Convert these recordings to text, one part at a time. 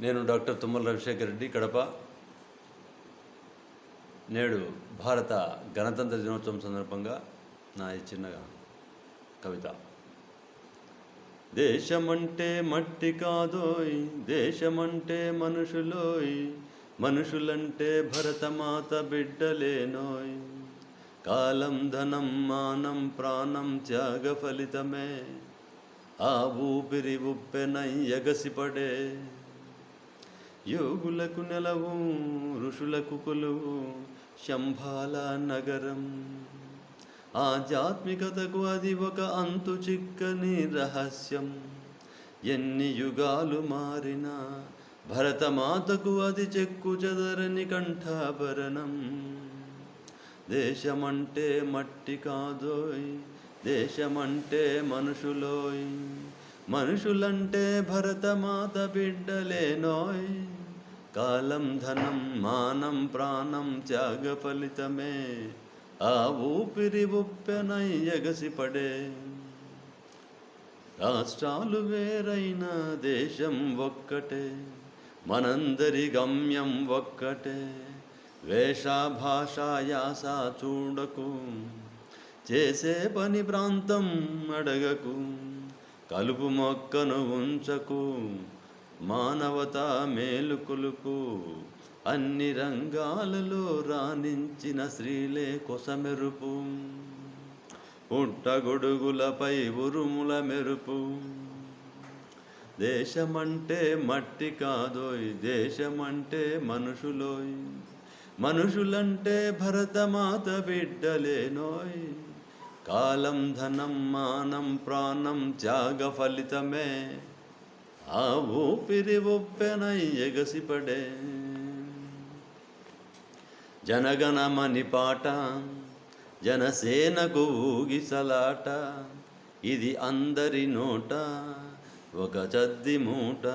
నేను డాక్టర్ తుమ్మల రవిశేఖర్ రెడ్డి, కడప. నేడు భారత గణతంత్ర దినోత్సవం సందర్భంగా నా ఈ చిన్న కవిత. దేశమంటే మట్టి కాదోయ్, దేశమంటే మనుషులోయ్, మనుషులంటే భరతమాత బిడ్డలేనోయ్. కాలం ధనం మానం ప్రాణం త్యాగ ఫలితమే, ఆ ఊపిరి ఉప్పెనై ఎగసిపడే. యోగులకు నెలవు ఋషులకు కొలువు శంభాల నగరం. ఆధ్యాత్మికతకు అది ఒక అంతు చిక్కని రహస్యం. ఎన్ని యుగాలు మారినా భరతమాతకు అది చెక్కు చెదరని కంఠాభరణం. దేశమంటే మట్టి కాదోయ్, దేశమంటే మనుషులోయ్, మనుషులంటే భరతమాత బిడ్డలేనోయ్. కాలం ధనం మానం ప్రాణం త్యాగ ఫలితమే, ఆ ఊపిరి ఉప్పెనై ఎగసిపడే. రాష్ట్రాలు వేరైన దేశం ఒక్కటే, మనందరి గమ్యం ఒక్కటే. వేష భాష యాస చూడకు, చేసే పని ప్రాంతం అడగకు. కలుపు మొక్కను ఉంచకు, మానవత మేలుకొలుపు. అన్ని రంగాలలో రాణించిన స్త్రీలే కొసమెరుపు, పుట్టగొడుగులపై ఉరుముల మెరుపు. దేశమంటే మట్టి కాదోయ్, దేశమంటే మనుషులోయ్, మనుషులంటే భరతమాత బిడ్డలేనోయ్. కాలం ధనం మానం ప్రాణం త్యాగ ఫలితమే, ఆ ఊపిరి ఉప్పెనై ఎగసిపడే. జనగణమని పాట జనసేనకు ఊగిసలాట. ఇది అందరి నోట ఒక చద్ది మూట,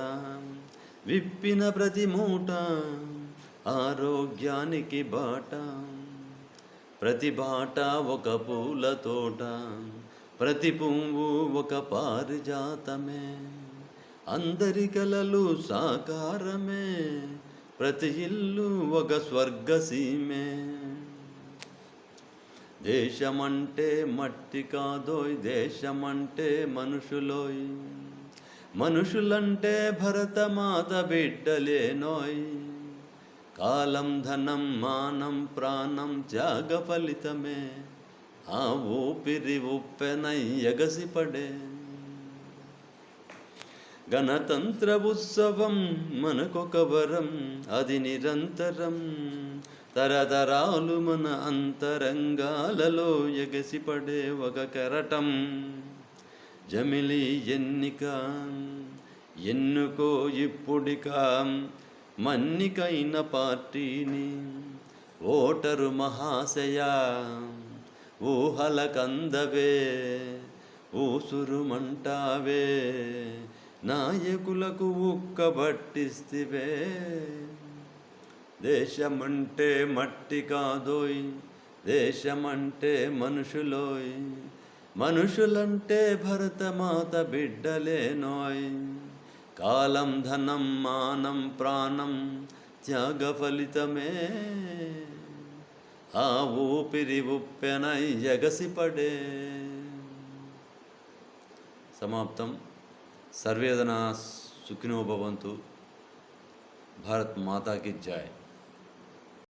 విప్పిన ప్రతి మూట ఆరోగ్యానికి బాట. ప్రతి బాట ఒక పూల తోట, ప్రతి పువ్వు ఒక పారిజాతమే. అందరి కలలు సాకారమే, ప్రతి ఇల్లు ఒక స్వర్గసీమే. దేశమంటే మట్టి కాదోయ్, దేశమంటే మనుషులోయ్, మనుషులంటే భరతమాత బిడ్డలేనోయ్. కాలం ధనం మానం ప్రాణం త్యాగ ఫలితమే, ఆ ఊపిరి ఉప్పెనై ఎగసిపడే. గణతంత్ర ఉత్సవం మనకొక వరం, అది నిరంతరం. తరతరాలు మన అంతరంగాలలో ఎగసిపడే ఒక కెరటం. జమిలి ఎన్నిక ఎన్నుకో ఇప్పుడిక, మన్నికైన పార్టీని. ఓటరు మహాశయ ఊహల కందవే, ఊసురుమంటావే. నాయకులకు ఉక్కబట్టిస్తివే. దేశమంటే మట్టి కాదోయ్, దేశమంటే మనుషులోయ్, మనుషులంటే భరతమాత బిడ్డలేనోయ్. కాలం ధనం మానం ప్రాణం త్యాగ ఫలితమే, ఆ ఊపిరి ఉప్పెనై ఎగసిపడే. సమాప్తం. సర్వే జనా సుఖినో భవంతు. భారత్ మాతా కీ జై.